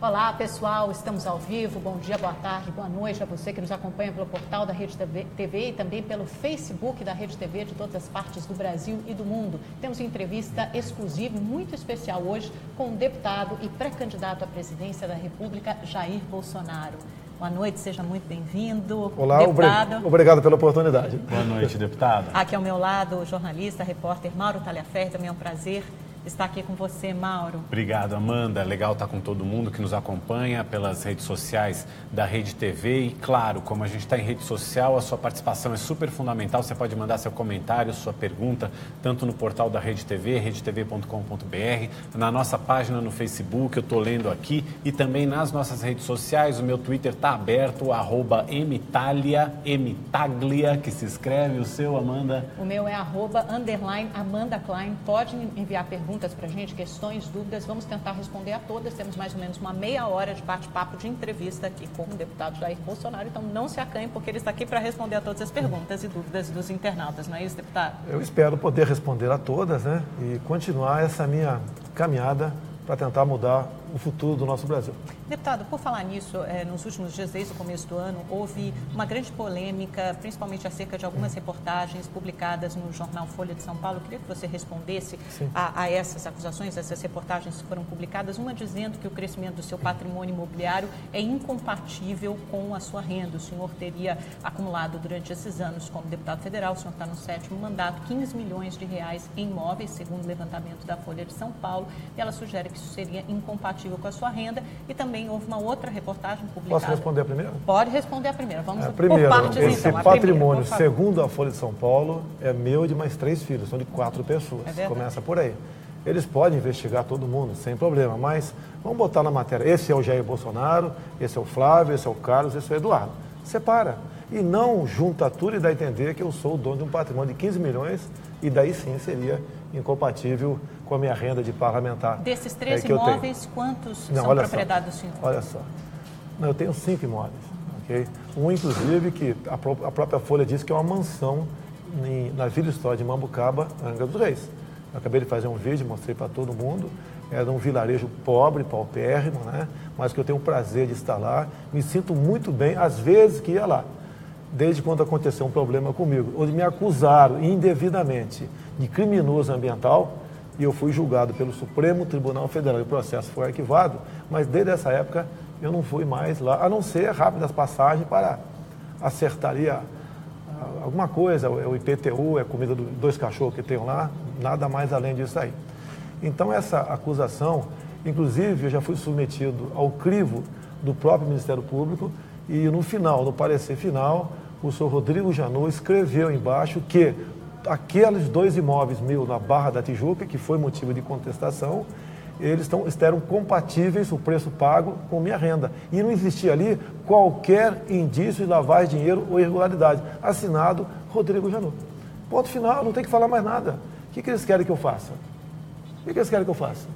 Olá, pessoal, estamos ao vivo. Bom dia, boa tarde, boa noite a você que nos acompanha pelo portal da Rede TV e também pelo Facebook da Rede TV de todas as partes do Brasil e do mundo. Temos uma entrevista exclusiva muito especial hoje com o deputado e pré-candidato à presidência da República, Jair Bolsonaro. Boa noite, seja muito bem-vindo. Olá, deputado. Obrigado pela oportunidade. Boa noite, deputado. Aqui ao meu lado, o jornalista, repórter Mauro Talhaferri. Também é um prazer estar aqui com você, Mauro. Obrigado, Amanda. Legal estar com todo mundo que nos acompanha pelas redes sociais da Rede TV. E, claro, como a gente está em rede social, a sua participação é super fundamental. Você pode mandar seu comentário, sua pergunta, tanto no portal da Rede TV, redetv.com.br, na nossa página no Facebook, eu estou lendo aqui, e também nas nossas redes sociais. O meu Twitter está aberto, @Mtaglia, que se escreve. O seu, Amanda? O meu é @Amanda Klein. Pode enviar perguntas para a gente, questões, dúvidas, vamos tentar responder a todas. Temos mais ou menos uma meia hora de bate-papo, de entrevista aqui com o deputado Jair Bolsonaro, então não se acanhe, porque ele está aqui para responder a todas as perguntas e dúvidas dos internautas, não é isso, deputado? Eu espero poder responder a todas, né, e continuar essa minha caminhada para tentar mudar o futuro do nosso Brasil. Deputado, por falar nisso, nos últimos dias, desde o começo do ano, houve uma grande polêmica, principalmente acerca de algumas reportagens publicadas no jornal Folha de São Paulo. Eu queria que você respondesse a essas acusações, essas reportagens que foram publicadas, uma dizendo que o crescimento do seu patrimônio imobiliário é incompatível com a sua renda. O senhor teria acumulado durante esses anos como deputado federal, o senhor está no 7º mandato, 15 milhões de reais em imóveis, segundo o levantamento da Folha de São Paulo, e ela sugere que isso seria incompatível com a sua renda. E também houve uma outra reportagem publicada. Posso responder a primeira? Pode responder a primeira. Vamos primeiro, por partes, esse então. patrimônio, primeira, segundo a Folha de São Paulo, é meu e de mais 3 filhos, são de 4 pessoas. Começa por aí. Eles podem investigar todo mundo, sem problema, mas vamos botar na matéria. Esse é o Jair Bolsonaro, esse é o Flávio, esse é o Carlos, esse é o Eduardo. Separa. E não junta tudo e dá a entender que eu sou o dono de um patrimônio de 15 milhões e daí sim seria incompatível com a minha renda de parlamentar. Desses 3 imóveis, quantos são propriedade do senhor? Olha só. Não, eu tenho 5 imóveis. Okay? Um, inclusive, que a própria Folha diz que é uma mansão na Vila Histórica de Mambucaba, Angra dos Reis. Eu acabei de fazer um vídeo, mostrei para todo mundo. Era um vilarejo pobre, paupérrimo, né? Mas que eu tenho o prazer de estar lá. Me sinto muito bem, às vezes que ia lá. Desde quando aconteceu um problema comigo, onde me acusaram indevidamente de criminoso ambiental, e eu fui julgado pelo Supremo Tribunal Federal, e o processo foi arquivado, mas desde essa época eu não fui mais lá, a não ser rápidas passagens para acertar ali alguma coisa, o IPTU, é comida dos 2 cachorros que tenho lá, nada mais além disso aí. Então essa acusação, inclusive eu já fui submetido ao crivo do próprio Ministério Público, e no final, no parecer final, o senhor Rodrigo Janot escreveu embaixo que aqueles 2 imóveis meus na Barra da Tijuca, que foi motivo de contestação, eles eram compatíveis, o preço pago, com minha renda. E não existia ali qualquer indício de lavagem de dinheiro ou irregularidade. Assinado Rodrigo Janot. Ponto final, não tem que falar mais nada. O que eles querem que eu faça? O que eles querem que eu faça?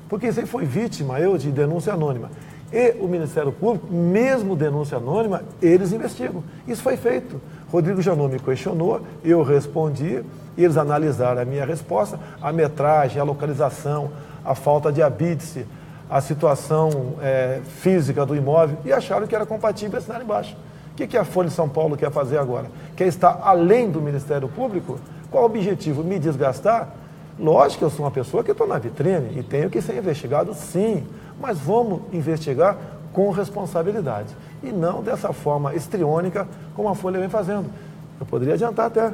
Porque isso aí foi vítima, de denúncia anônima. E o Ministério Público, mesmo denúncia anônima, eles investigam. Isso foi feito. Rodrigo Janot me questionou, eu respondi, eles analisaram a minha resposta, a metragem, a localização, a falta de habite-se, a situação física do imóvel, e acharam que era compatível assinar embaixo. O que a Folha de São Paulo quer fazer agora? Quer estar além do Ministério Público? Qual o objetivo? Me desgastar? Lógico que eu sou uma pessoa que estou na vitrine e tenho que ser investigado, sim. Mas vamos investigar com responsabilidade. E não dessa forma histriônica como a Folha vem fazendo. Eu poderia adiantar até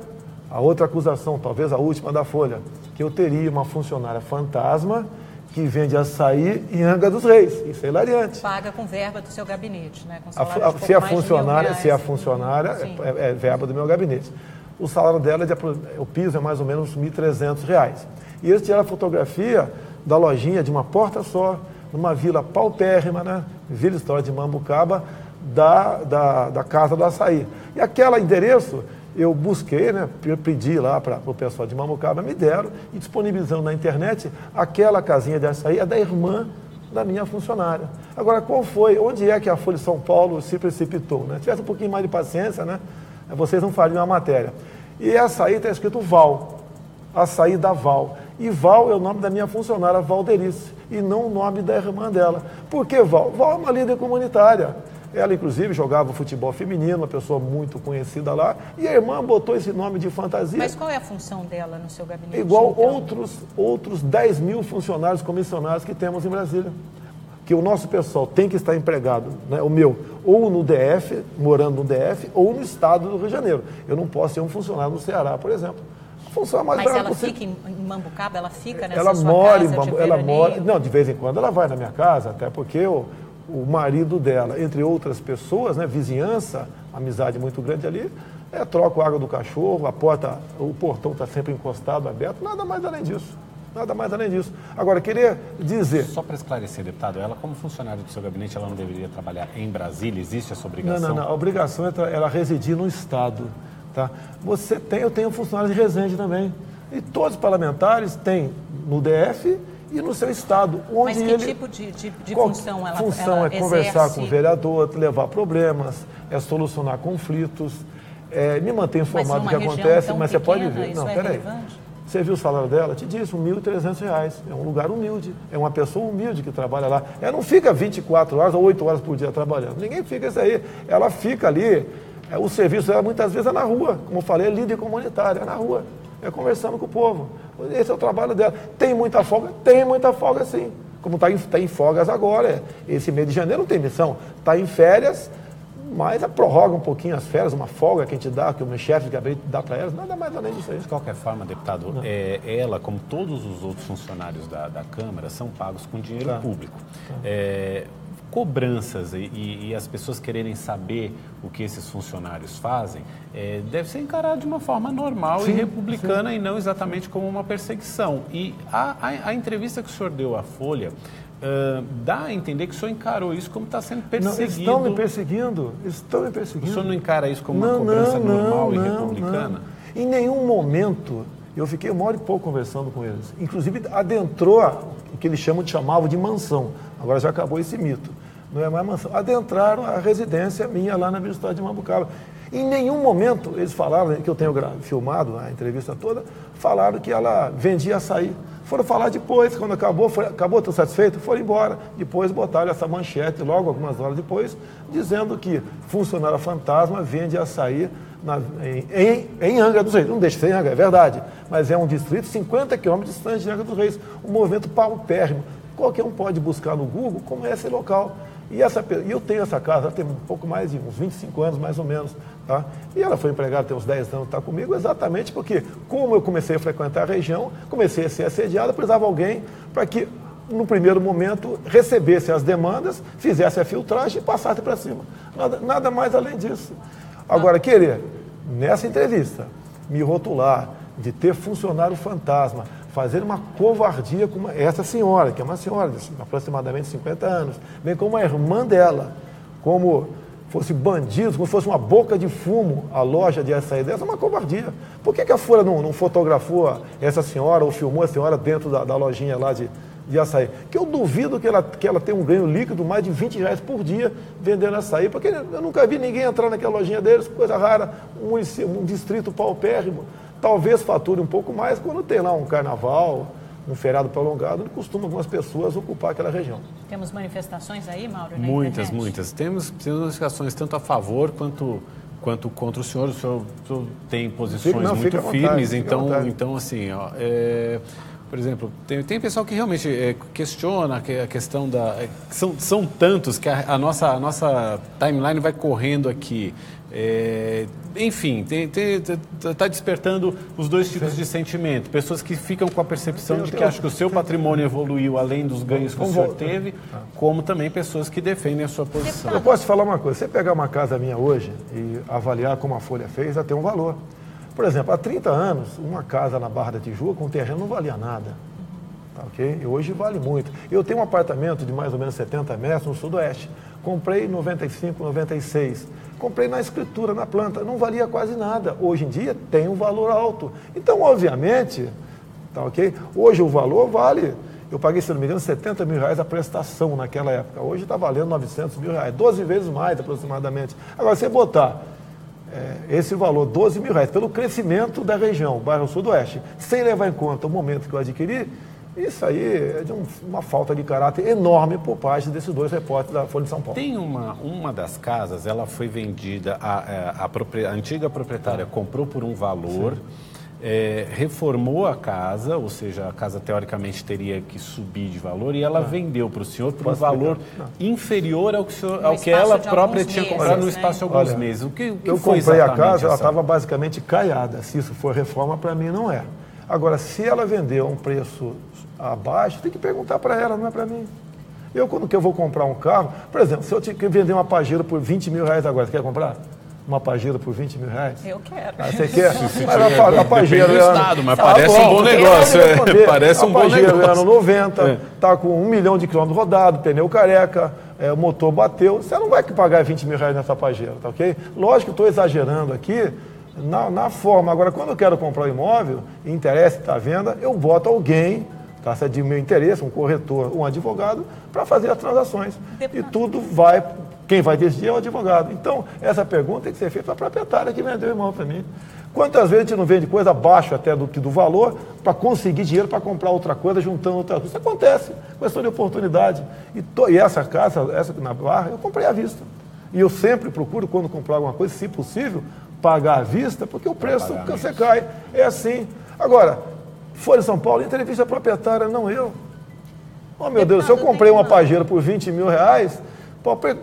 a outra acusação, talvez a última da Folha, que eu teria uma funcionária fantasma que vende açaí em Angra dos Reis. Isso é hilariante. Paga com verba do seu gabinete, né? Com se a funcionária é verba do meu gabinete. O salário dela, o piso é mais ou menos R$ 1.300. E eles tiraram a fotografia da lojinha de uma porta só, numa vila paupérrima, né? Vila Histórica de Mambucaba, da Casa do Açaí. E aquele endereço eu busquei, né? Pedi lá para o pessoal de Mambucaba, me deram, e disponibilizando na internet, aquela casinha de açaí é da irmã da minha funcionária. Agora, onde é que a Folha de São Paulo se precipitou? Né? Se tivesse um pouquinho mais de paciência, né? Vocês não fariam a matéria. E açaí está escrito Val, açaí da Val. E Val é o nome da minha funcionária, Valderice, e não o nome da irmã dela. Por que Val? Val é uma líder comunitária. Ela, inclusive, jogava futebol feminino, uma pessoa muito conhecida lá, e a irmã botou esse nome de fantasia. Mas qual é a função dela no seu gabinete? Igual então? outros 10 mil funcionários comissionados que temos em Brasília. Que o nosso pessoal tem que estar empregado, né, o meu, ou no DF, morando no DF, ou no estado do Rio de Janeiro. Eu não posso ser um funcionário no Ceará, por exemplo. Mas ela fica em Mambucaba? Ela fica nessa ela sua mora casa ela mora. Não, de vez em quando ela vai na minha casa, até porque o marido dela, entre outras pessoas, né, vizinhança, amizade muito grande ali, troca a água do cachorro, o portão está sempre encostado, aberto, nada mais além disso. Nada mais além disso. Agora, queria dizer... Só para esclarecer, deputado, ela como funcionária do seu gabinete, ela não deveria trabalhar em Brasília? Existe essa obrigação? Não. A obrigação é ela residir no Estado. Tá? Eu tenho funcionários de Resende também. E todos os parlamentares têm no DF e no seu Estado. Onde Mas que tipo de função ela exerce? Função é conversar com o vereador, levar problemas, solucionar conflitos, me manter informado do que acontece. Mas você pode ver. Não, peraí. Você viu o salário dela? Te disse, R$ 1.300. É um lugar humilde. É uma pessoa humilde que trabalha lá. Ela não fica 24 horas ou 8 horas por dia trabalhando. Ninguém fica isso aí. Ela fica ali. O serviço dela muitas vezes é na rua. Como eu falei, é líder comunitária, é na rua. É conversando com o povo. Esse é o trabalho dela. Tem muita folga? Tem muita folga, sim. Como está em folgas agora. Esse mês de janeiro não tem missão. Está em férias, mas prorroga um pouquinho as férias, uma folga que a gente dá, que o meu chefe de gabinete dá para elas, nada mais além disso aí. De qualquer forma, deputado, ela, como todos os outros funcionários da Câmara, são pagos com dinheiro público. Cobranças e as pessoas quererem saber o que esses funcionários fazem, deve ser encarado de uma forma normal e republicana e não exatamente como uma perseguição. E a entrevista que o senhor deu à Folha... dá a entender que o senhor encarou isso como está sendo perseguido. Não, estão me perseguindo. O senhor não encara isso como uma cobrança normal e republicana? Não. Em nenhum momento, eu fiquei 1 hora e pouco conversando com eles. Inclusive, adentrou o que eles chamavam de mansão. Agora já acabou esse mito. Não é mais mansão. Adentraram a residência minha lá na Vila História de Mambucaba. Em nenhum momento, eles falaram, que eu tenho filmado a entrevista toda, falaram que ela vendia açaí. Foram falar depois, quando acabou, estou satisfeito, foram embora. Depois botaram essa manchete, logo algumas horas depois, dizendo que funcionária fantasma vende açaí em Angra dos Reis. Não deixa de ser Angra, é verdade, mas é um distrito 50 quilômetros distante de Angra dos Reis. Um movimento paupérrimo. Qualquer um pode buscar no Google como é esse local. E eu tenho essa casa, tem um pouco mais de uns 25 anos, mais ou menos. Tá? E ela foi empregada, tem uns 10 anos, está comigo, exatamente porque, como eu comecei a frequentar a região, comecei a ser assediada, precisava de alguém para que, no primeiro momento, recebesse as demandas, fizesse a filtragem e passasse para cima. Nada mais além disso. Agora, querer, nessa entrevista, me rotular de ter funcionário fantasma, fazer uma covardia com essa senhora, que é uma senhora de aproximadamente 50 anos, bem como a irmã dela, como fosse bandido, como fosse uma boca de fumo a loja de açaí dessa, é uma covardia. Por que a Folha não fotografou essa senhora ou filmou a senhora dentro da lojinha lá de açaí? Que eu duvido que ela tenha um ganho líquido mais de R$20 por dia vendendo açaí, porque eu nunca vi ninguém entrar naquela lojinha deles, coisa rara, um distrito paupérrimo. Talvez fature um pouco mais quando tem lá um carnaval, um feriado prolongado, onde costumam algumas pessoas ocupar aquela região. Temos manifestações aí, Mauro? Muitas. Temos manifestações tanto a favor quanto contra o senhor. O senhor tem posições muito firmes, então assim, por exemplo, tem pessoal que realmente questiona a questão da... São tantos que a nossa timeline vai correndo aqui. Enfim, está despertando os dois tipos de sentimento. Pessoas que ficam com a percepção de que acham que o seu patrimônio evoluiu além dos ganhos que o senhor teve, como também pessoas que defendem a sua posição. Eu posso te falar uma coisa, você pegar uma casa minha hoje e avaliar como a Folha fez, ela tem um valor. Por exemplo, há 30 anos, uma casa na Barra da Tijuca, um terreno não valia nada. Tá, ok? E hoje vale muito. Eu tenho um apartamento de mais ou menos 70 metros no sudoeste. Comprei em 95, 96. Comprei na escritura, na planta. Não valia quase nada. Hoje em dia tem um valor alto. Então, obviamente, tá, ok? Hoje o valor vale... Eu paguei, se não me engano, R$70 mil a prestação naquela época. Hoje está valendo R$900 mil, 12 vezes mais aproximadamente. Agora, você botar esse valor, R$12.000, pelo crescimento da região, bairro Sudoeste, sem levar em conta o momento que eu adquiri, isso aí é de uma falta de caráter enorme por parte desses dois repórteres da Folha de São Paulo. Tem uma das casas, ela foi vendida, a antiga proprietária comprou por um valor, reformou a casa, ou seja, a casa teoricamente teria que subir de valor, e ela vendeu para o senhor por um valor inferior ao que ela própria tinha comprado no espaço de alguns meses. O que eu foi comprei a casa, ela essa... estava basicamente caiada. Se isso for reforma, para mim não é. Agora, se ela vendeu a um preço abaixo, tem que perguntar para ela, não é para mim. Quando eu vou comprar um carro, por exemplo, se eu tinha que vender uma Pajero por R$20.000 agora, você quer comprar? Uma Pajero por R$20.000? Eu quero. Você quer? Mas a Pajero é estado, mas parece um bom negócio. Parece um bom negócio. A Pajero ano 90, está com 1 milhão de quilômetros rodados, pneu careca, o motor bateu. Você não vai pagar R$20.000 nessa Pajero, tá ok? Lógico que estou exagerando aqui na forma. Agora, quando eu quero comprar um imóvel, interesse está à venda, eu boto alguém, tá, se é de meu interesse, um corretor, um advogado, para fazer as transações. E tudo vai... Quem vai decidir é o advogado. Então, essa pergunta tem que ser feita para a proprietária que vendeu o imóvel para mim. Quantas vezes a gente não vende coisa abaixo até do valor para conseguir dinheiro para comprar outra coisa, juntando outra coisa? Isso acontece, questão de oportunidade. E essa casa, essa na Barra, eu comprei à vista. E eu sempre procuro, quando comprar alguma coisa, se possível, pagar à vista, porque o preço você cai. É assim. Agora, Folha de São Paulo, entrevista proprietária, não eu. Oh, meu Deus, se eu comprei uma Pajero por R$20.000,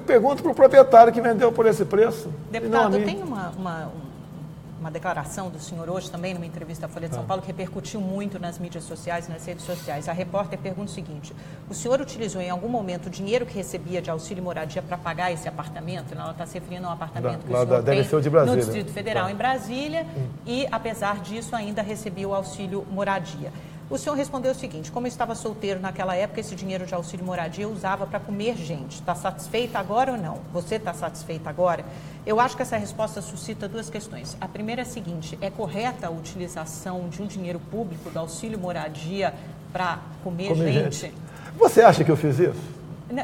pergunta para o proprietário que vendeu por esse preço. Deputado, tem uma declaração do senhor hoje também, numa entrevista à Folha de São Paulo, que repercutiu muito nas mídias sociais, nas redes sociais. A repórter pergunta o seguinte: o senhor utilizou em algum momento o dinheiro que recebia de auxílio moradia para pagar esse apartamento? Ela está se referindo a um apartamento que o senhor tem no Distrito Federal, em Brasília, e apesar disso ainda recebia o auxílio moradia. O senhor respondeu o seguinte: como eu estava solteiro naquela época, esse dinheiro de auxílio moradia eu usava para comer gente. Está satisfeita agora ou não? Você está satisfeita agora? Eu acho que essa resposta suscita duas questões. A primeira é a seguinte: é correta a utilização de um dinheiro público do auxílio moradia para comer gente? Você acha que eu fiz isso? Não,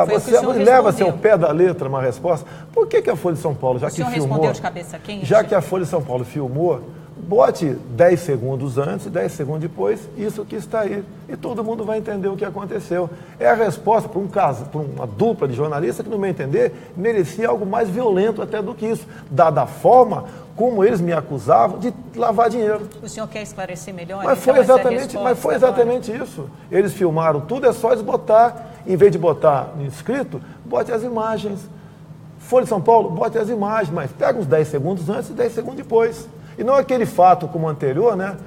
você leva seu pé da letra uma resposta. Por que a Folha de São Paulo, já que filmou... O senhor respondeu de cabeça quente? Já que a Folha de São Paulo filmou, bote 10 segundos antes, 10 segundos depois, isso que está aí. E todo mundo vai entender o que aconteceu. É a resposta para uma dupla de jornalistas que, no meu entender, merecia algo mais violento até do que isso, dada a forma como eles me acusavam de lavar dinheiro. O senhor quer esclarecer melhor? Mas foi exatamente isso. Eles filmaram tudo, é só eles botar, em vez de botar escrito, bote as imagens. Folha de São Paulo, bote as imagens, mas pega uns 10 segundos antes e 10 segundos depois. E não aquele fato como o anterior, né?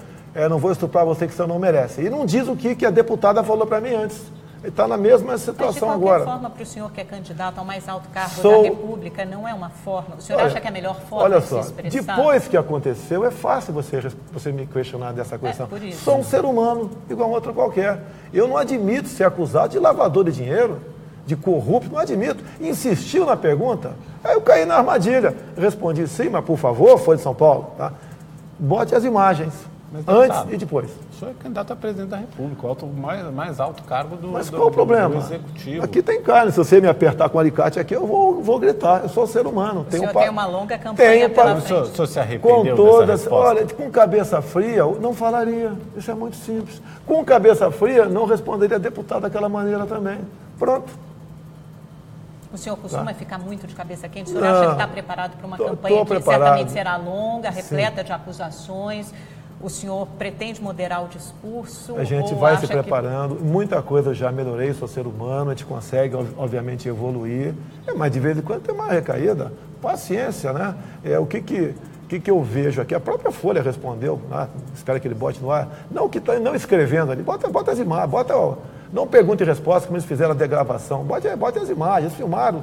Não vou estuprar você que você não merece. E não diz o que a deputada falou para mim antes. Ele está na mesma situação agora. Mas de qualquer forma, para o senhor que é candidato ao mais alto cargo da República, não é uma forma? O senhor acha que é a melhor forma de se expressar? Depois que aconteceu, é fácil você me questionar dessa questão. Sou um ser humano, igual a outro qualquer. Eu não admito ser acusado de lavador de dinheiro, de corrupto, não admito. Insistiu na pergunta, aí eu caí na armadilha. Respondi sim, mas por favor, Folha de São Paulo, tá? Bote as imagens, antes e depois. O senhor é candidato a presidente da República, o mais alto cargo do Mas qual o problema? Do executivo. Aqui tem carne, se você me apertar com um alicate aqui, eu vou gritar, eu sou ser humano. O senhor tem uma longa campanha pela frente. O senhor se arrependeu dessa resposta? Olha, com cabeça fria, não falaria, isso é muito simples. Com cabeça fria, não responderia a deputado daquela maneira também. Pronto. O senhor costuma ficar muito de cabeça quente? O senhor acha que está preparado para uma campanha que certamente será longa, repleta de acusações? O senhor pretende moderar o discurso? A gente vai se preparando. Muita coisa eu já melhorei, sou ser humano, a gente consegue, obviamente, evoluir. Mas de vez em quando tem uma recaída. Paciência, né? O que eu vejo aqui? A própria Folha respondeu, espero que ele bote no ar. Não que está não escrevendo ali, bota as imagens, não pergunta e resposta, como eles fizeram a degravação. Bote as imagens, filmaram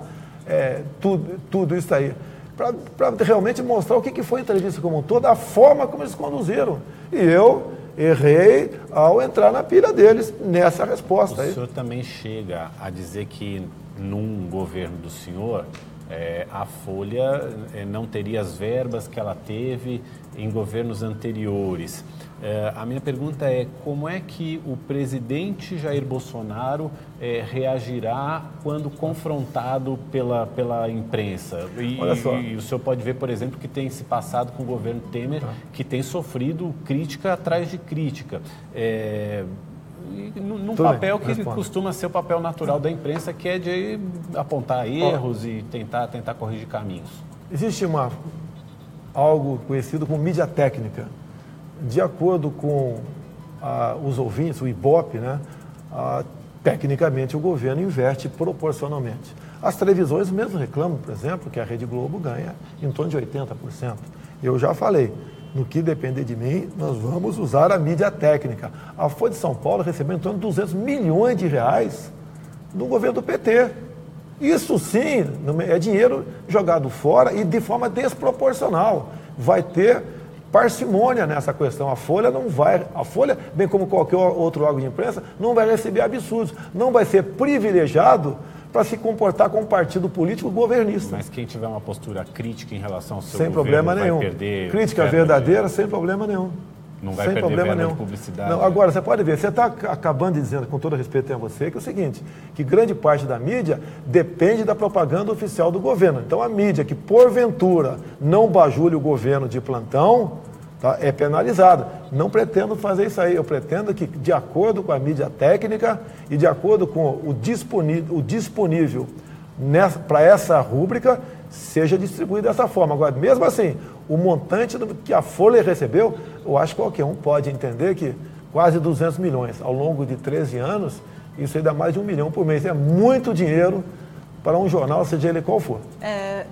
tudo isso aí. Para realmente mostrar o que foi a entrevista como um todo, a forma como eles conduziram. E eu errei ao entrar na pilha deles nessa resposta. O senhor também chega a dizer que num governo do senhor, a Folha não teria as verbas que ela teve em governos anteriores. A minha pergunta é como é que o presidente Jair Bolsonaro reagirá quando confrontado pela imprensa? E o senhor pode ver, por exemplo, que tem se passado com o governo Temer, que tem sofrido crítica atrás de crítica. Num papel que costuma ser o papel natural da imprensa, que é de apontar erros e tentar corrigir caminhos. Existe algo conhecido como mídia técnica. De acordo com os ouvintes, o Ibope, né, tecnicamente o governo inverte proporcionalmente. As televisões mesmo reclamam, por exemplo, que a Rede Globo ganha em torno de 80%. Eu já falei, no que depender de mim, nós vamos usar a mídia técnica. A Folha de São Paulo recebeu em torno de 200 milhões de reais do governo do PT. Isso sim é dinheiro jogado fora e de forma desproporcional. Vai ter parcimônia nessa questão. A Folha, bem como qualquer outro órgão de imprensa, não vai receber absurdos, não vai ser privilegiado para se comportar como partido político governista. Mas quem tiver uma postura crítica em relação ao seu sem governo problema nenhum. Vai perder crítica verdadeira, sem problema nenhum. Não vai sem perder problema nenhum. De publicidade. Não, agora, você pode ver, você está acabando de dizer, com todo respeito a você, que é o seguinte, que grande parte da mídia depende da propaganda oficial do governo. Então, a mídia que, porventura, não bajule o governo de plantão, tá, é penalizada. Não pretendo fazer isso aí. Eu pretendo que, de acordo com a mídia técnica e de acordo com o disponível para essa rúbrica, seja distribuído dessa forma. Agora, mesmo assim, o montante que a Folha recebeu, eu acho que qualquer um pode entender que quase 200 milhões ao longo de 13 anos, isso aí dá mais de 1 milhão por mês. É muito dinheiro para um jornal, seja ele qual for.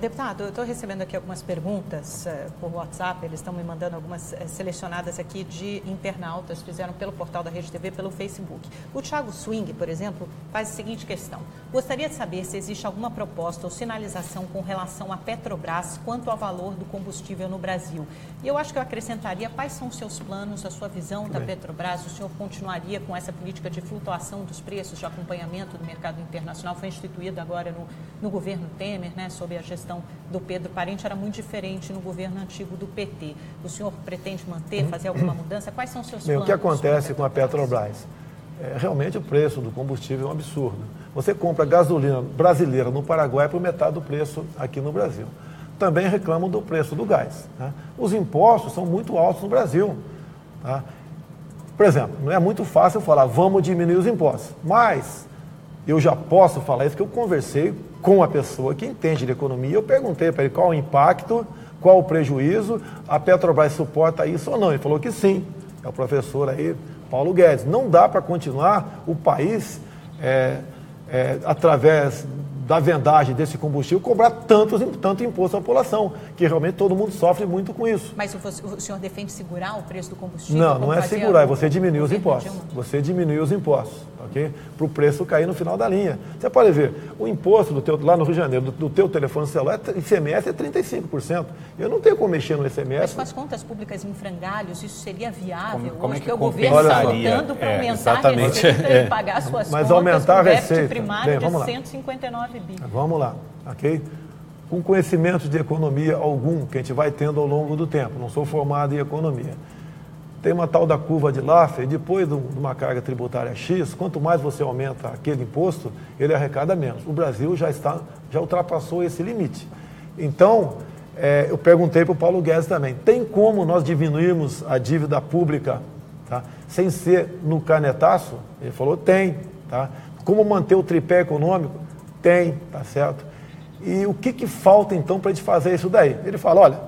Deputado, eu estou recebendo aqui algumas perguntas por WhatsApp, eles estão me mandando algumas selecionadas aqui de internautas, fizeram pelo portal da Rede TV, pelo Facebook. O Thiago Swing, por exemplo, faz a seguinte questão: gostaria de saber se existe alguma proposta ou sinalização com relação à Petrobras quanto ao valor do combustível no Brasil. E eu acho que eu acrescentaria quais são os seus planos, a sua visão da Petrobras. O senhor continuaria com essa política de flutuação dos preços, de acompanhamento do mercado internacional? Foi instituído agora no governo Temer, né, sob a gestão do Pedro Parente, era muito diferente no governo antigo do PT. O senhor pretende manter, fazer alguma mudança? Quais são os seus planos? O que acontece com a Petrobras? Realmente o preço do combustível é um absurdo. Você compra gasolina brasileira no Paraguai por metade do preço aqui no Brasil. Também reclamam do preço do gás, né? Os impostos são muito altos no Brasil, tá? Por exemplo, não é muito fácil falar, vamos diminuir os impostos, mas eu já posso falar isso, que eu conversei com a pessoa que entende de economia, eu perguntei para ele qual o impacto, qual o prejuízo, a Petrobras suporta isso ou não. Ele falou que sim, é o professor aí, Paulo Guedes. Não dá para continuar o país, através da vendagem desse combustível, cobrar tanto imposto à população, que realmente todo mundo sofre muito com isso. Mas o senhor defende segurar o preço do combustível? Não, não é segurar, é você diminuir os impostos. Você diminui os impostos, ok? Para o preço cair no final da linha. Você pode ver, o imposto lá no Rio de Janeiro, do teu telefone celular, ICMS é 35%. Eu não tenho como mexer no ICMS. Mas com as contas públicas em frangalhos, isso seria viável? Como é que o governo está lutando para aumentar a receita e pagar suas mas contas aumentar com déficit déficit primário de lá. 159 bi. Vamos lá, ok? Com conhecimento de economia algum que a gente vai tendo ao longo do tempo, não sou formado em economia. Tem uma tal da curva de Laffer, depois de uma carga tributária X, quanto mais você aumenta aquele imposto, ele arrecada menos. O Brasil já ultrapassou esse limite. Então, eu perguntei para o Paulo Guedes também, tem como nós diminuirmos a dívida pública, tá, sem ser no canetaço? Ele falou, tem. Tá? Como manter o tripé econômico? Tem, tá certo? E o que falta então para a gente fazer isso daí? Ele fala, olha,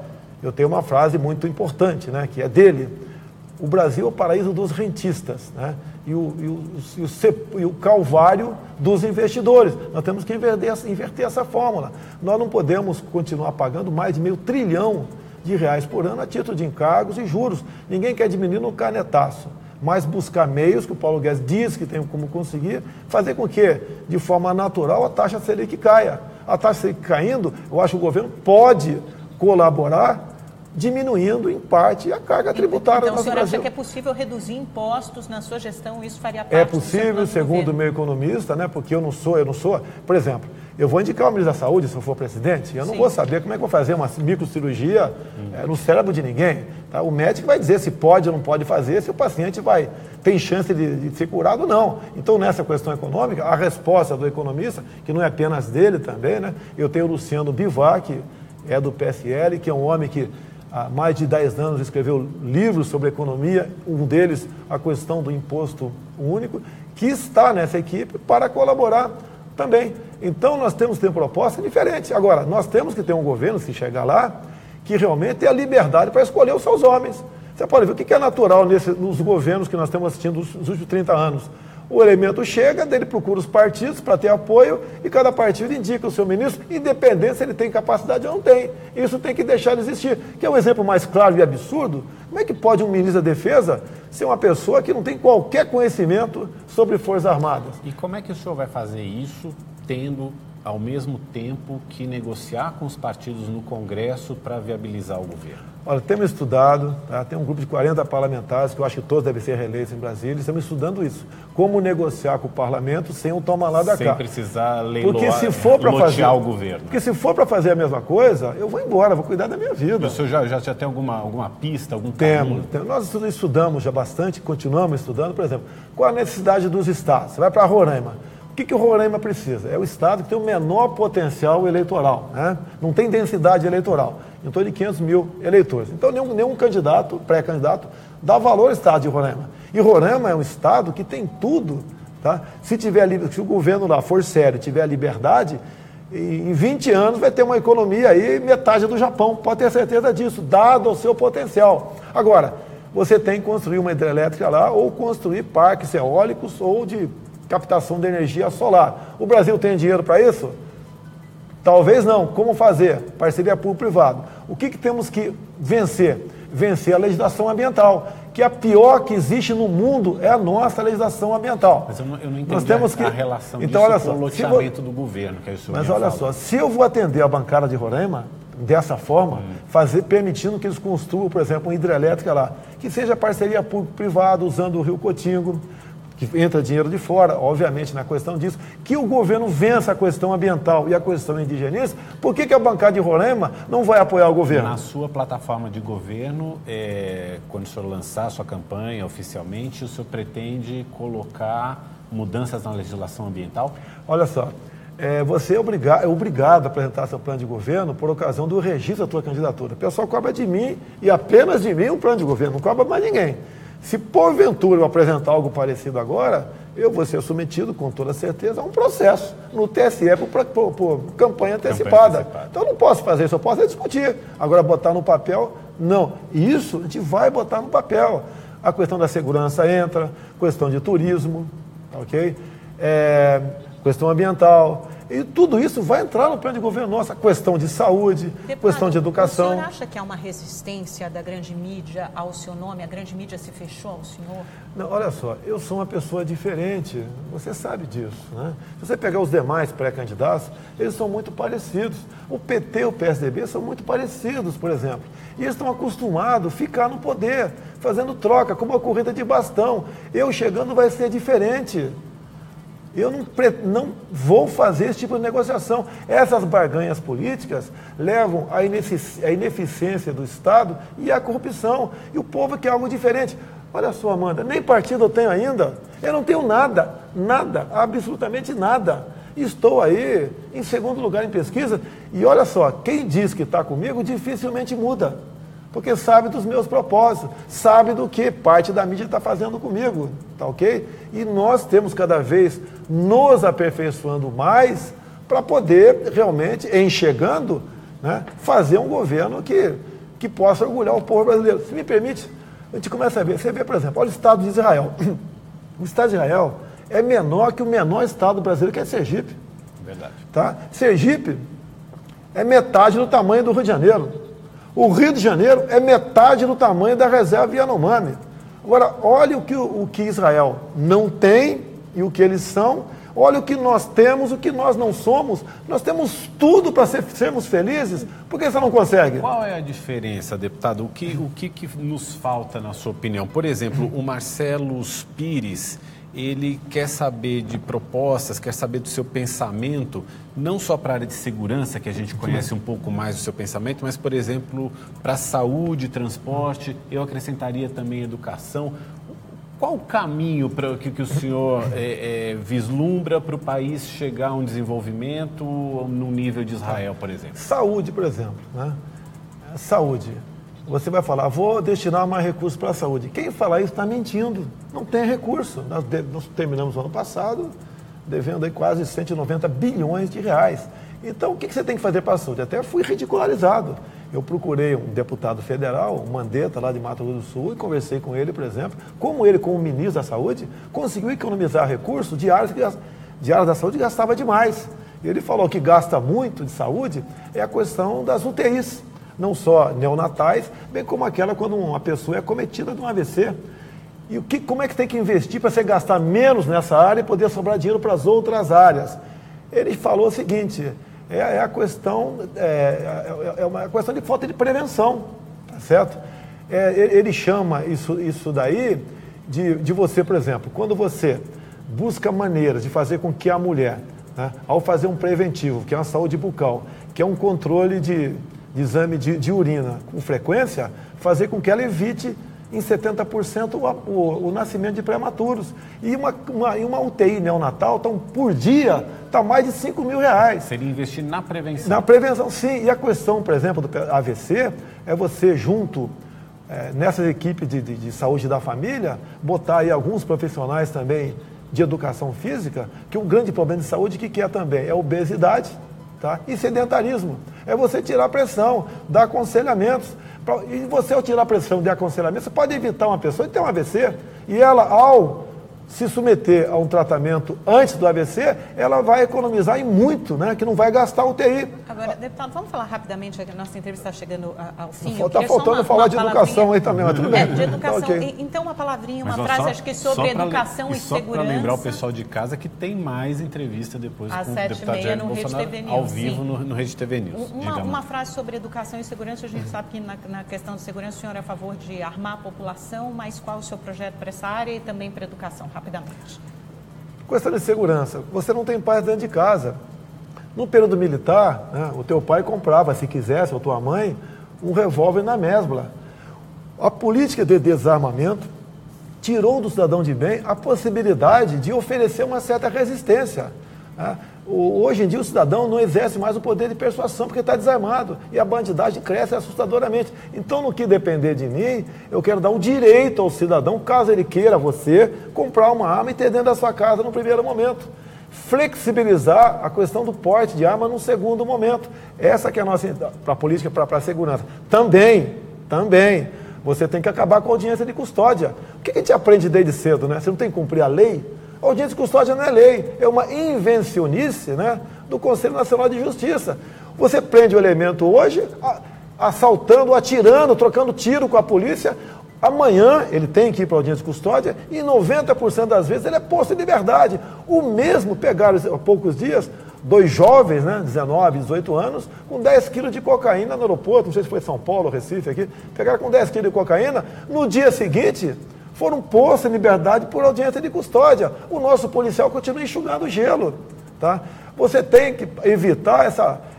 eu tenho uma frase muito importante, né, que é dele: o Brasil é o paraíso dos rentistas, né, e o calvário dos investidores. Nós temos que inverter essa fórmula. Nós não podemos continuar pagando mais de R$500 bilhão por ano a título de encargos e juros. Ninguém quer diminuir no canetaço, mas buscar meios, que o Paulo Guedes diz que tem como conseguir, fazer com que, de forma natural, a taxa Selic caia. A taxa Selic caindo, eu acho que o governo pode colaborar diminuindo, em parte, a carga tributária do nosso Brasil. Então, o senhor acha que é possível reduzir impostos na sua gestão? Isso faria parte É possível, segundo o meu economista, né? Porque eu não sou, por exemplo, eu vou indicar o ministro da Saúde, se eu for presidente, eu não vou saber como é que eu vou fazer uma microcirurgia no cérebro de ninguém. Tá? O médico vai dizer se pode ou não pode fazer, se o paciente tem chance de ser curado ou não. Então, nessa questão econômica, a resposta do economista, que não é apenas dele também, né? Eu tenho o Luciano Bivar, que é do PSL, que é um homem que há mais de 10 anos escreveu livros sobre economia, um deles a questão do imposto único, que está nessa equipe para colaborar também. Então, nós temos que ter uma proposta diferente. Agora, nós temos que ter um governo, se chegar lá, que realmente tenha a liberdade para escolher os seus homens. Você pode ver o que é natural nos governos que nós estamos assistindo nos últimos 30 anos. O elemento chega, dele procura os partidos para ter apoio e cada partido indica o seu ministro, independente se ele tem capacidade ou não tem. Isso tem que deixar de existir. Que é um exemplo mais claro e absurdo. Como é que pode um ministro da Defesa ser uma pessoa que não tem qualquer conhecimento sobre Forças Armadas? E como é que o senhor vai fazer isso tendo, ao mesmo tempo, que negociar com os partidos no Congresso para viabilizar o governo? Olha, temos estudado, tá? Tem um grupo de 40 parlamentares, que eu acho que todos devem ser reeleitos em Brasília, estamos estudando isso. Como negociar com o parlamento sem o toma lá da cá. Sem precisar leiloar, lotear o governo. Porque se for para fazer a mesma coisa, eu vou embora, vou cuidar da minha vida. O senhor já tem alguma pista, algum caminho? Temos. Nós estudamos já bastante, continuamos estudando, por exemplo, qual a necessidade dos estados? Você vai para Roraima. O que o Roraima precisa? É o estado que tem o menor potencial eleitoral, né? Não tem densidade eleitoral, em torno de 500 mil eleitores. Então, nenhum candidato, pré-candidato, dá valor ao estado de Roraima. E Roraima é um estado que tem tudo, tá? Se o governo lá for sério, tiver a liberdade, em 20 anos vai ter uma economia aí metade do Japão, pode ter certeza disso, dado o seu potencial. Agora, você tem que construir uma hidrelétrica lá, ou construir parques eólicos, ou de captação de energia solar. O Brasil tem dinheiro para isso? Talvez não. Como fazer? Parceria público-privado. O que temos que vencer? Vencer a legislação ambiental, que a pior que existe no mundo é a nossa legislação ambiental. Mas eu não entendi a relação então, disso olha com só, o loteamento do governo. Que é isso. Mas olha só, se eu vou atender a bancada de Roraima dessa forma, permitindo que eles construam, por exemplo, uma hidrelétrica lá, que seja parceria público-privada, usando o Rio Cotingo, que entra dinheiro de fora, obviamente, na questão disso, que o governo vença a questão ambiental e a questão indigenista. Por que a bancada de Roraima não vai apoiar o governo? Na sua plataforma de governo, quando o senhor lançar a sua campanha oficialmente, o senhor pretende colocar mudanças na legislação ambiental? Olha só, você é obrigado a apresentar seu plano de governo por ocasião do registro da sua candidatura. O pessoal cobra de mim, e apenas de mim, um plano de governo, não cobra mais ninguém. Se porventura eu apresentar algo parecido agora, eu vou ser submetido, com toda certeza, a um processo no TSE por campanha antecipada. Então eu não posso fazer isso, eu posso discutir. Agora, botar no papel, não. Isso a gente vai botar no papel. A questão da segurança entra, questão de turismo, ok? Questão ambiental. E tudo isso vai entrar no plano de governo nosso. A questão de saúde, questão de educação. O senhor acha que há uma resistência da grande mídia ao seu nome? A grande mídia se fechou ao senhor? Não, olha só, eu sou uma pessoa diferente, você sabe disso, né? Se você pegar os demais pré-candidatos, eles são muito parecidos. O PT e o PSDB são muito parecidos, por exemplo. E eles estão acostumados a ficar no poder, fazendo troca, como uma corrida de bastão. Eu chegando vai ser diferente. Eu não vou fazer esse tipo de negociação. Essas barganhas políticas levam à ineficiência do Estado e à corrupção. E o povo quer algo diferente. Olha só, Amanda, nem partido eu tenho ainda. Eu não tenho nada, absolutamente nada. Estou aí em segundo lugar em pesquisa. E olha só, quem diz que está comigo dificilmente muda. Porque sabe dos meus propósitos, sabe do que parte da mídia está fazendo comigo, tá ok? E nós temos cada vez nos aperfeiçoando mais para poder realmente, enxergando, né, fazer um governo que possa orgulhar o povo brasileiro. Se me permite, a gente começa a ver, você vê, por exemplo, olha o Estado de Israel. O Estado de Israel é menor que o menor Estado brasileiro, que é Sergipe. Verdade. Tá? Sergipe é metade do tamanho do Rio de Janeiro. O Rio de Janeiro é metade do tamanho da reserva Yanomami. Agora, olha o que Israel não tem e o que eles são, Olha o que nós temos, o que nós não somos. Nós temos tudo para sermos felizes. Por que você não consegue? Qual é a diferença, deputado? O que nos falta, na sua opinião? Por exemplo, o Marcelo Pires, ele quer saber de propostas, quer saber do seu pensamento, não só para a área de segurança, que a gente conhece um pouco mais do seu pensamento, mas, por exemplo, para saúde, transporte, eu acrescentaria também educação. Qual o caminho que o senhor vislumbra para o país chegar a um desenvolvimento no nível de Israel, por exemplo? Saúde, por exemplo, né? Saúde. Você vai falar, vou destinar mais recursos para a saúde. Quem falar isso está mentindo. Não tem recurso. Nós terminamos o ano passado devendo aí quase 190 bilhões de reais. Então, o que você tem que fazer para a saúde? Até fui ridicularizado. Eu procurei um deputado federal, um Mandetta, lá de Mato Grosso do Sul, e conversei com ele, por exemplo, como ele, como ministro da Saúde, conseguiu economizar recursos de áreas da saúde gastava demais. E ele falou que gasta muito de saúde é a questão das UTIs. Não só neonatais, bem como aquela quando uma pessoa é acometida de um AVC. E como é que tem que investir para você gastar menos nessa área e poder sobrar dinheiro para as outras áreas? Ele falou o seguinte, é uma questão de falta de prevenção, tá certo? Ele chama isso daí de você, por exemplo, quando você busca maneiras de fazer com que a mulher, né, ao fazer um preventivo, que é uma saúde bucal, que é um controle de exame de urina com frequência, fazer com que ela evite em 70% o nascimento de prematuros. E uma UTI neonatal, então, por dia, está mais de 5 mil reais. Seria investir na prevenção. Na prevenção, sim. E a questão, por exemplo, do AVC, é você, junto nessa equipe de saúde da família, botar aí alguns profissionais também de educação física, que um grande problema de saúde, que é também? É obesidade, tá? E sedentarismo. É você tirar a pressão, dar aconselhamentos. E você, ao tirar a pressão de aconselhamento, você pode evitar uma pessoa de ter um AVC. E ela, ao se submeter a um tratamento antes do AVC, ela vai economizar em muito, né? Que não vai gastar UTI. Agora, deputado, vamos falar rapidamente, a nossa entrevista está chegando ao fim. Está faltando falar de educação aí também, mas tudo bem. De educação. Tá, okay. Então, uma palavrinha, uma frase, acho que sobre educação e segurança. Só para lembrar o pessoal de casa que tem mais entrevista depois às com o deputado Jair Bolsonaro ao vivo no Rede TV News. Uma frase sobre educação e segurança. A gente sabe que na questão de segurança o senhor é a favor de armar a população, mas qual o seu projeto para essa área e também para a educação, rapidamente? Questão de segurança. Você não tem paz dentro de casa. No período militar, né, o teu pai comprava, se quisesse, ou tua mãe, um revólver na mesbla. A política de desarmamento tirou do cidadão de bem a possibilidade de oferecer uma certa resistência. Né? Hoje em dia o cidadão não exerce mais o poder de persuasão porque está desarmado e a bandidagem cresce assustadoramente. Então, no que depender de mim, eu quero dar o direito ao cidadão, caso ele queira você, comprar uma arma e ter dentro da sua casa no primeiro momento. Flexibilizar a questão do porte de arma no segundo momento. Essa que é a nossa política para a segurança. Também, você tem que acabar com a audiência de custódia. O que a gente aprende desde cedo, né? Você não tem que cumprir a lei? A audiência de custódia não é lei, é uma invencionice, né, do Conselho Nacional de Justiça. Você prende o elemento hoje, assaltando, atirando, trocando tiro com a polícia. Amanhã ele tem que ir para a audiência de custódia e 90% das vezes ele é posto em liberdade. O mesmo pegaram há poucos dias 2 jovens, né, 19, 18 anos, com 10 quilos de cocaína no aeroporto, não sei se foi São Paulo, Recife, aqui, pegaram com 10 quilos de cocaína. No dia seguinte, foram postos em liberdade por audiência de custódia. O nosso policial continua enxugando gelo. Tá? Você tem que evitar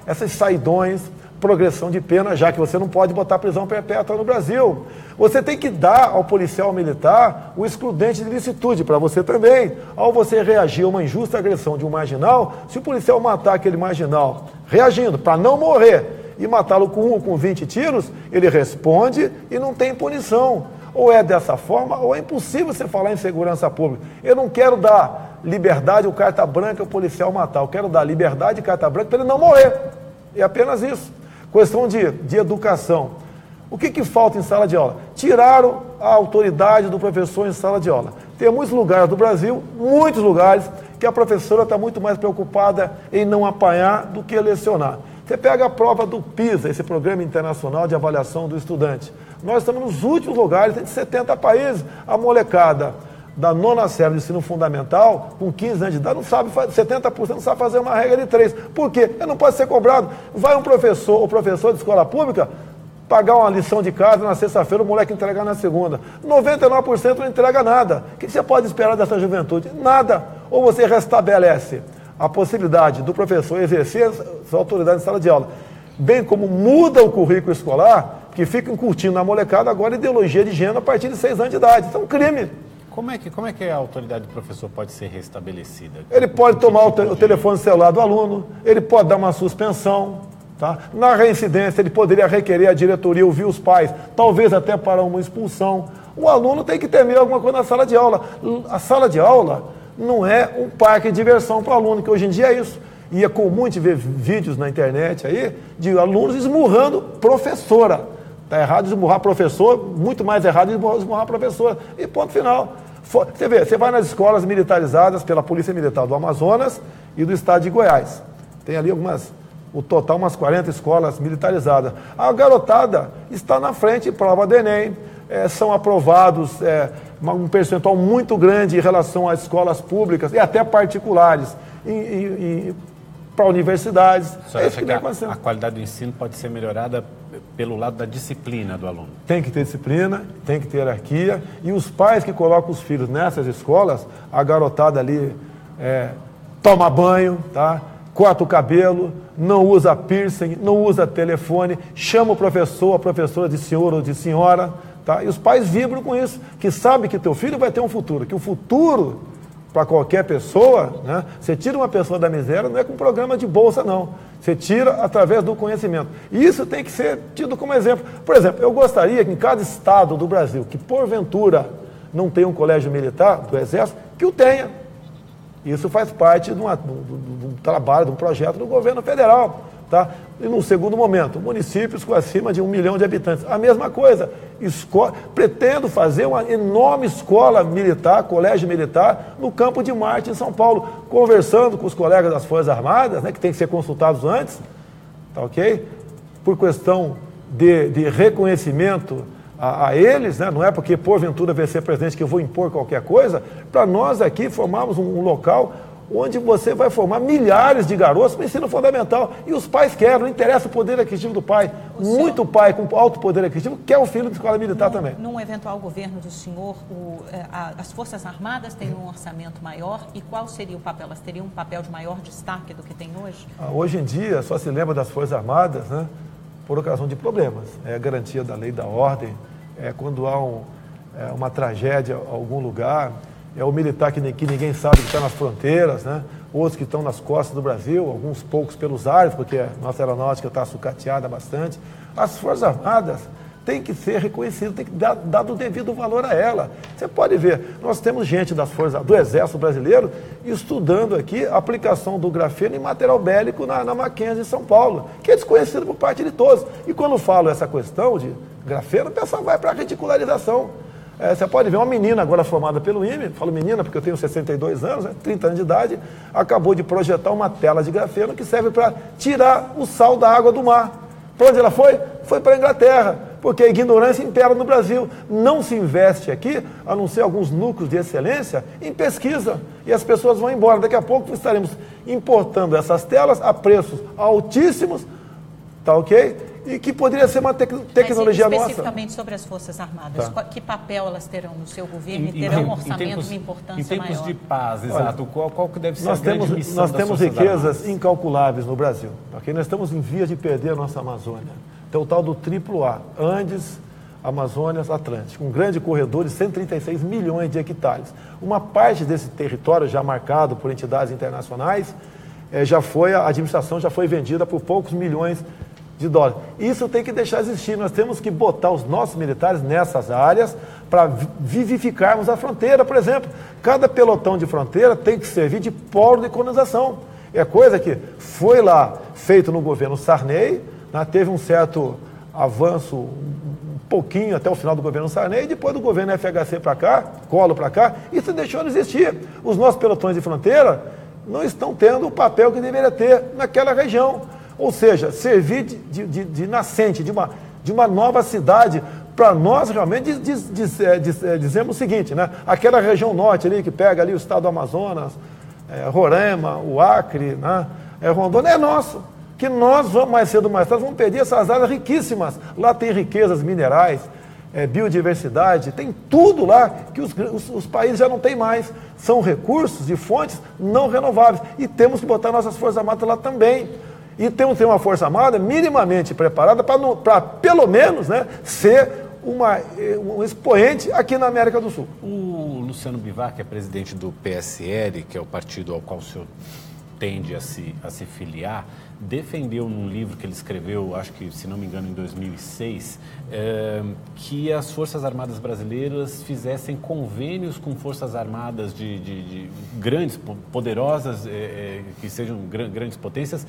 essas saidões, progressão de pena, já que você não pode botar prisão perpétua no Brasil. Você tem que dar ao policial militar o excludente de licitude para você também. Ao você reagir a uma injusta agressão de um marginal, se o policial matar aquele marginal reagindo para não morrer e matá-lo com 1 ou com 20 tiros, ele responde e não tem punição. Ou é dessa forma, ou é impossível você falar em segurança pública. Eu não quero dar liberdade ou carta branca ao policial matar. Eu quero dar liberdade e carta branca para ele não morrer. É apenas isso. Questão de educação. O que falta em sala de aula? Tiraram a autoridade do professor em sala de aula. Tem muitos lugares do Brasil, muitos lugares, que a professora está muito mais preocupada em não apanhar do que lecionar. Você pega a prova do PISA, esse Programa Internacional de Avaliação do Estudante. Nós estamos nos últimos lugares, entre 70 países. A molecada da 9ª série do ensino fundamental, com 15 anos de idade, não sabe, 70% não sabe fazer uma regra de 3. Por quê? Ele não pode ser cobrado. Vai um professor ou professor de escola pública pagar uma lição de casa na sexta-feira, o moleque entregar na segunda. 99% não entrega nada. O que você pode esperar dessa juventude? Nada. Ou você restabelece a possibilidade do professor exercer sua autoridade em sala de aula, bem como muda o currículo escolar, que fica incutindo na molecada agora ideologia de gênero a partir de 6 anos de idade. Isso é um crime. Como é que a autoridade do professor pode ser restabelecida? Ele pode tomar o telefone celular do aluno, ele pode dar uma suspensão, tá? Na reincidência, ele poderia requerer a diretoria, ouvir os pais, talvez até para uma expulsão. O aluno tem que temer alguma coisa na sala de aula. A sala de aula não é um parque de diversão para o aluno, que hoje em dia é isso. E é comum a gente ver vídeos na internet aí de alunos esmurrando professora. Está errado esmurrar professor, muito mais errado esmurrar professora. E ponto final. Você vê, você vai nas escolas militarizadas pela Polícia Militar do Amazonas e do Estado de Goiás. Tem ali o total umas 40 escolas militarizadas. A garotada está na frente, prova do Enem, são aprovados um percentual muito grande em relação às escolas públicas e até particulares, para universidades. Você acha que a qualidade do ensino pode ser melhorada pelo lado da disciplina do aluno? Tem que ter disciplina, tem que ter hierarquia, e os pais que colocam os filhos nessas escolas, a garotada ali toma banho, tá? Corta o cabelo, não usa piercing, não usa telefone, chama o professor, a professora de senhor ou de senhora, tá? E os pais vibram com isso, que sabem que teu filho vai ter um futuro, que o futuro para qualquer pessoa, né? Você tira uma pessoa da miséria, não é com programa de bolsa, não. Você tira através do conhecimento. E isso tem que ser tido como exemplo. Por exemplo, eu gostaria que em cada estado do Brasil, que porventura não tenha um colégio militar do Exército, que o tenha. Isso faz parte de um trabalho, de um projeto do governo federal. Tá? E num segundo momento, municípios com acima de 1 milhão de habitantes. A mesma coisa. Pretendo fazer uma enorme escola militar, colégio militar, no Campo de Marte, em São Paulo, conversando com os colegas das Forças Armadas, né, que tem que ser consultados antes, tá ok? Por questão de reconhecimento a eles, né? Não é porque porventura vai ser presidente que eu vou impor qualquer coisa, para nós aqui formarmos um local onde você vai formar milhares de garotos para o ensino fundamental. E os pais querem, não interessa o poder aquisitivo do pai. Muito pai com alto poder aquisitivo quer o filho de escola militar também. Num eventual governo do senhor, as Forças Armadas têm um orçamento maior, e qual seria o papel? Elas teriam um papel de maior destaque do que tem hoje? Hoje em dia, só se lembra das Forças Armadas, né, por ocasião de problemas. É a garantia da lei e da ordem, quando há uma tragédia em algum lugar. É o militar que ninguém sabe que está nas fronteiras, né? Outros que estão nas costas do Brasil, alguns poucos pelos ares, porque a nossa aeronáutica está sucateada bastante. As Forças Armadas têm que ser reconhecidas, tem que dar o devido valor a ela. Você pode ver, nós temos gente do Exército Brasileiro estudando aqui a aplicação do grafeno em material bélico na Mackenzie, em São Paulo, que é desconhecido por parte de todos. E quando falo essa questão de grafeno, o pessoal vai para a ridicularização. Você pode ver uma menina agora formada pelo IME, falo menina porque eu tenho 62 anos, 30 anos de idade, acabou de projetar uma tela de grafeno que serve para tirar o sal da água do mar. Para onde ela foi? Foi para a Inglaterra, porque a ignorância impera no Brasil. Não se investe aqui, a não ser alguns núcleos de excelência, em pesquisa. E as pessoas vão embora. Daqui a pouco estaremos importando essas telas a preços altíssimos, tá ok? E que poderia ser uma tecnologia nossa. Especificamente sobre as Forças Armadas, tá. Que papel elas terão no seu governo e terão um orçamento de importância maior? Em tempos de paz, exato, qual que deve ser a grande missão Nós temos riquezas incalculáveis no Brasil. Okay? Nós estamos em via de perder a nossa Amazônia. Tem o tal do AAA, Andes, Amazônia, Atlântico, um grande corredor de 136 milhões de hectares. Uma parte desse território já marcado por entidades internacionais, a administração já foi vendida por poucos milhões de dólares. Isso tem que deixar existir. Nós temos que botar os nossos militares nessas áreas para vivificarmos a fronteira, por exemplo. Cada pelotão de fronteira tem que servir de polo de colonização. É coisa que foi lá feito no governo Sarney, né, teve um certo avanço, um pouquinho até o final do governo Sarney, e depois do governo FHC para cá, Collor para cá, isso deixou de existir. Os nossos pelotões de fronteira não estão tendo o papel que deveria ter naquela região. Ou seja, servir de nascente, de uma nova cidade para nós realmente dizemos o seguinte, né? Aquela região norte ali, que pega ali o estado do Amazonas, Roraima, o Acre, né? Rondônia, é nosso. Que nós, vamos mais cedo ou mais tarde, vamos perder essas áreas riquíssimas. Lá tem riquezas minerais, biodiversidade, tem tudo lá que os países já não têm mais. São recursos de fontes não renováveis. E temos que botar nossas Forças Armadas lá também. E temos que ter uma Força Armada minimamente preparada para pelo menos, né, ser um expoente aqui na América do Sul. O Luciano Bivar, que é presidente do PSL, que é o partido ao qual o senhor tende a se filiar, defendeu num livro que ele escreveu, acho que, se não me engano, em 2006, que as Forças Armadas brasileiras fizessem convênios com Forças Armadas de grandes, poderosas, que sejam grandes potências,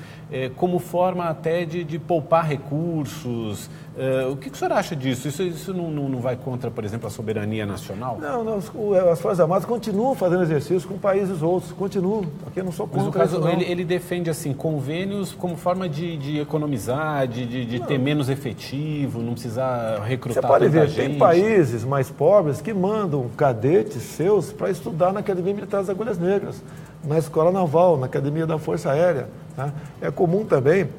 como forma até de poupar recursos. O que o senhor acha disso? Isso não vai contra, por exemplo, a soberania nacional? Não, as Forças Armadas continuam fazendo exercícios com países outros, continuam, porque eu não sou contra. Mas no caso, ele defende assim, convênios como forma de economizar, de ter menos efetivo, não precisar recrutar tanta gente. Você pode ver, gente. tem países mais pobres que mandam cadetes seus para estudar na Academia Militar das Agulhas Negras, na Escola Naval, na Academia da Força Aérea. Né? É comum também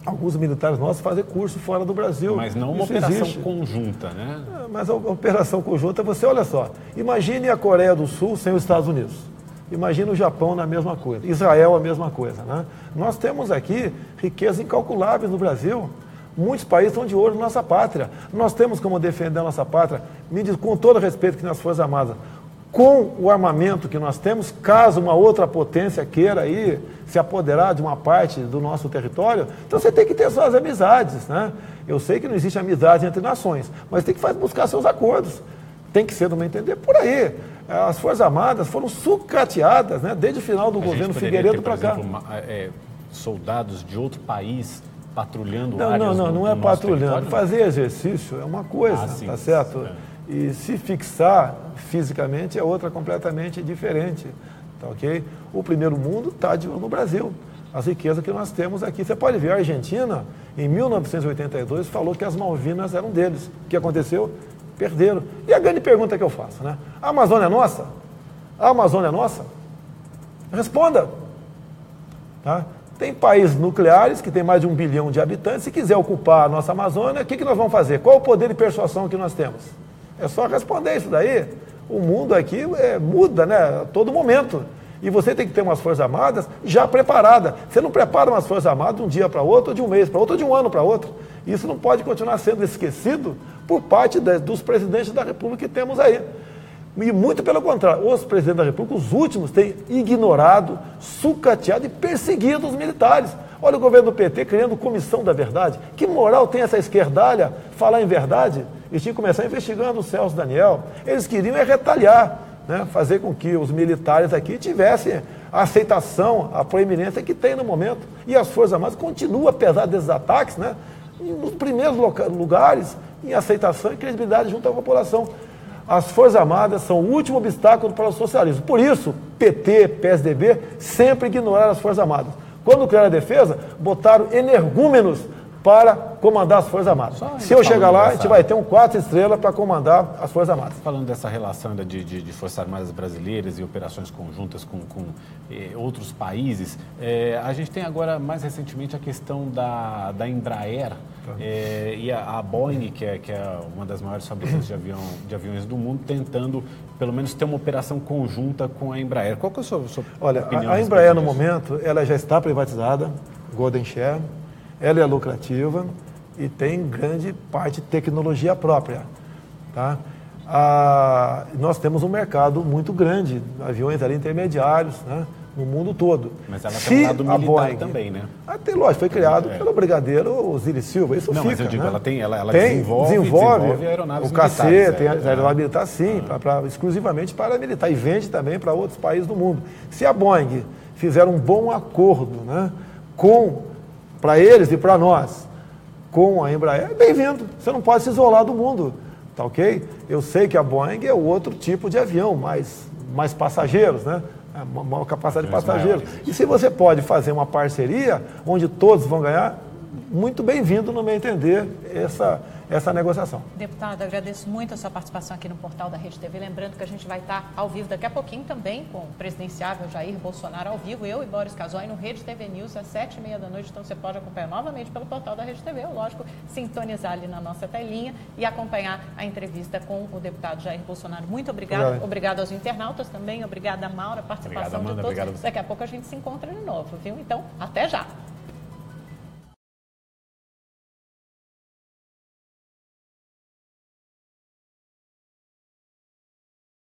alguns militares nossos fazer curso fora do Brasil. Mas não uma operação conjunta, né? Mas a operação conjunta, você olha só, imagine a Coreia do Sul sem os Estados Unidos. Imagina o Japão na mesma coisa, Israel a mesma coisa. Né? Nós temos aqui riquezas incalculáveis no Brasil. Muitos países estão de olho na nossa pátria. Nós temos como defender a nossa pátria, me diz, com todo respeito que nas Forças Armadas, com o armamento que nós temos, caso uma outra potência queira aí se apoderar de uma parte do nosso território, então você tem que ter suas amizades. Né? Eu sei que não existe amizade entre nações, mas tem que buscar seus acordos. Tem que ser, no meu entender, por aí. As Forças Armadas foram sucateadas, né, desde o final do governo Figueiredo para cá. Soldados de outro país patrulhando áreas não é patrulhando. Fazer exercício é uma coisa, tá certo? E se fixar fisicamente é outra completamente diferente, tá ok? O primeiro mundo está no Brasil. As riquezas que nós temos aqui. Você pode ver, a Argentina, em 1982, falou que as Malvinas eram deles. O que aconteceu? Perderam. E a grande pergunta que eu faço, né? A Amazônia é nossa? A Amazônia é nossa? Responda. Tá? Tem países nucleares que tem mais de 1 bilhão de habitantes. Se quiser ocupar a nossa Amazônia, o que nós vamos fazer? Qual o poder de persuasão que nós temos? É só responder isso daí. O mundo aqui muda, né? A todo momento. E você tem que ter umas Forças Armadas já preparadas. Você não prepara umas Forças Armadas de um dia para outro, ou de um mês para outro, ou de um ano para outro. Isso não pode continuar sendo esquecido por parte dos presidentes da República que temos aí. E muito pelo contrário, os presidentes da República, os últimos, têm ignorado, sucateado e perseguido os militares. Olha o governo do PT criando comissão da verdade. Que moral tem essa esquerdalha falar em verdade? Eles tinham que começar investigando o Celso Daniel. Eles queriam retalhar, né? Fazer com que os militares aqui tivessem a aceitação, a proeminência que tem no momento. E as Forças Armadas continuam, apesar desses ataques, né? Nos primeiros lugares, em aceitação e credibilidade junto à população. As Forças Armadas são o último obstáculo para o socialismo. Por isso, PT, PSDB sempre ignoraram as Forças Armadas. Quando criaram a defesa, botaram energúmenos para comandar as Forças Armadas. Se eu chegar lá, a gente vai ter 4 estrelas para comandar as Forças Armadas. Falando dessa relação de Forças Armadas brasileiras e operações conjuntas com outros países, a gente tem agora, mais recentemente, a questão da Embraer e a Boeing, que é uma das maiores fabricantes de aviões do mundo, tentando, pelo menos, ter uma operação conjunta com a Embraer. Qual que é a sua opinião? A Embraer, no momento, ela já está privatizada, Golden Share. Ela é lucrativa e tem grande parte de tecnologia própria. Tá? Nós temos um mercado muito grande, aviões ali intermediários, né, no mundo todo. Mas ela tem um lado militar Boeing, também, né? Tem, lógico, foi criado pelo brigadeiro Osiris Silva, isso não, fica. Mas eu digo, né? ela desenvolve aeronaves o KC, tem a militares. aeronave militar, sim, exclusivamente para militar, e vende também para outros países do mundo. Se a Boeing fizer um bom acordo, né, para eles e para nós, com a Embraer, bem-vindo. Você não pode se isolar do mundo, tá ok? Eu sei que a Boeing é outro tipo de avião, mais passageiros, né? Maior capacidade de passageiros. E se você pode fazer uma parceria onde todos vão ganhar, muito bem-vindo, no meu entender, essa negociação. Deputado, agradeço muito a sua participação aqui no portal da Rede TV. Lembrando que a gente vai estar ao vivo daqui a pouquinho também com o presidenciável Jair Bolsonaro ao vivo, eu e Boris Casoy no Rede TV News às 7h30 da noite. Então você pode acompanhar novamente pelo portal da Rede TV, ou lógico, sintonizar ali na nossa telinha e acompanhar a entrevista com o deputado Jair Bolsonaro. Muito obrigado. Obrigado aos internautas também. Obrigada, Maura, a participação de todos. Daqui a pouco a gente se encontra de novo, viu? Então, até já!